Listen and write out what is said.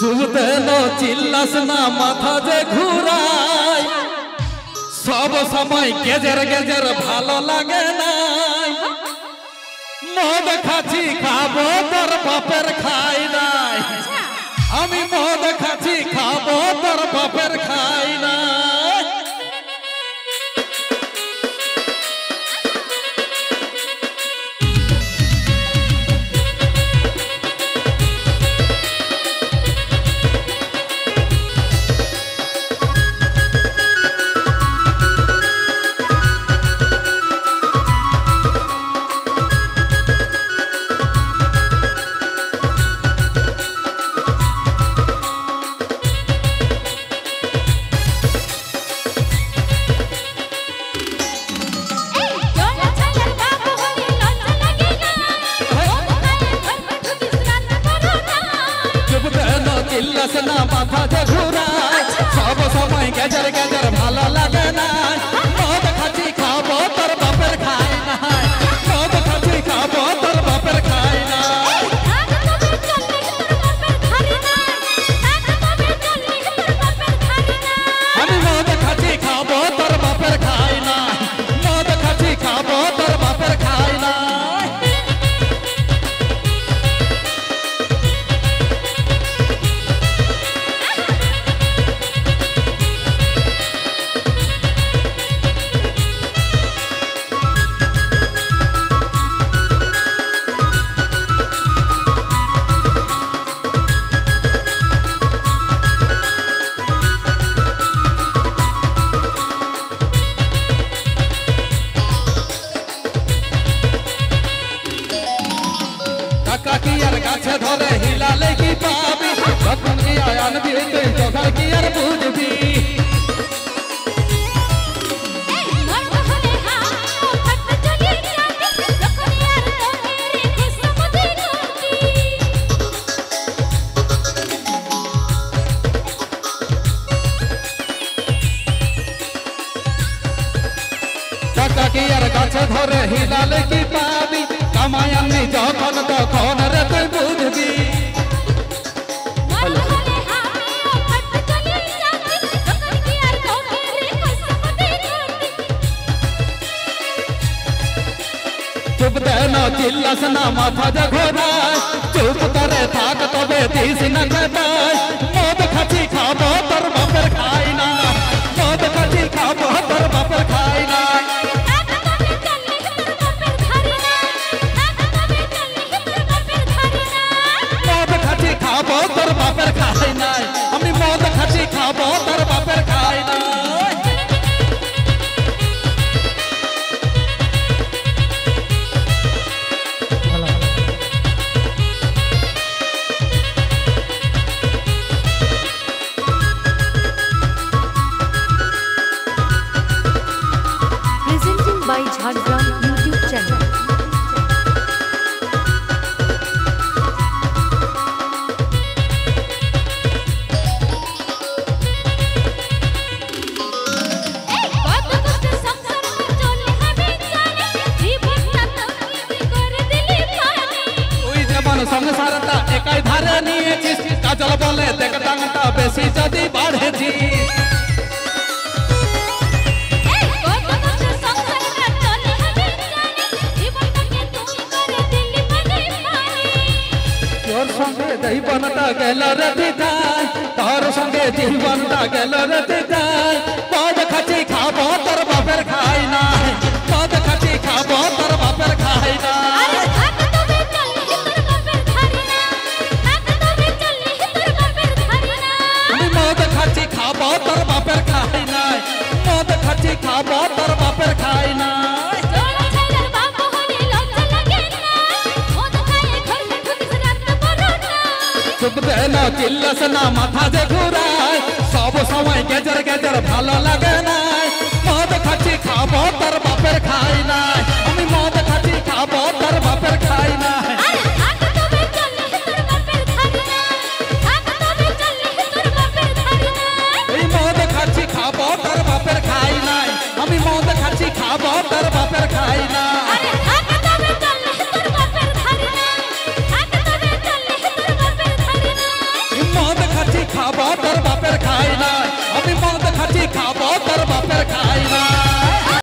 চুলতে চিল্লাস না মাথা যে ঘুরাই সব সময় গেজের গেজের ভালো লাগে না মদ খাচ্ছি খাবো তোর বাপের খাই নাই আমি মদ খাচ্ছি খাবো তোর বাপের খাই নাই না মাথা যে ঘুরায় সব সময় গেজর গেজর ভালো লাগে না মদ খাচ্ছি খাবো তোর বাপের খাই নাই মদ খাচ্ছি খাবো তোর বাপের খাই নাই আমি মদ খাচ্ছি খাবো তোর বাপের খাই নাই মদ খাচ্ছি খাবো তোর বাপের খাই নাই কাকিয়ার গাছে ধরে হিলালে কি পাবি যখন কি আনবি তুই তখন কি আর বুঝবি কাকিয়ার গাছে ধরে হিলালে কি পাবি কামায়ানি যখন তখন রে তুই বুঝবি চুপ দেন চিল্লাস না মাথা যে ঘোরায় চুপ করে থাক তবে দিস না খেতায় মদ খাচ্ছি খাবো তোর বাপের খাই না মদ খাচ্ছি খাবো তোর বাপের খাই না খাবো তোর বাপের খাই নাই আমি মদ খাচ্ছি খাবো তোর বাপের খাই নাই Presenting by Jhargram YouTube channel. সংসারটা একাই ধারে নিয়েছিস কাজল বলে দেখ টাঙটা বেশি যদি বাড়েছিস তোর সঙ্গে জীবনটা গেল রে দিদাই তোর সঙ্গে জীবনটা গেল রে দিদাই মদ খাচ্ছি খাবো তোর বাপের খাই নাই মদ খাচ্ছি খাবো তোর বাপের খাই নাই মদ খাচ্ছি খাবো তোর বাপের খাই নাই মদ খাচ্ছি খাবো তোর বাপের খাই নাই চুপ দেন চিল্লাস না মাথা যে ঘুরায় সব সময় গেজর গেজর ভালো লাগে না মদ খাচ্ছি খাবো তোর বাপের খাই নাই আমি মদ খাচ্ছি খাবো তোর বাপের খাই নাই খাবো তোর বাপের খাই নাই আমি মদ খাচ্ছি খাবো তোর বাপের খাই নাই মদ খাবো তোর বাপের খাই না আমি মদ খাচ্ছি খাবো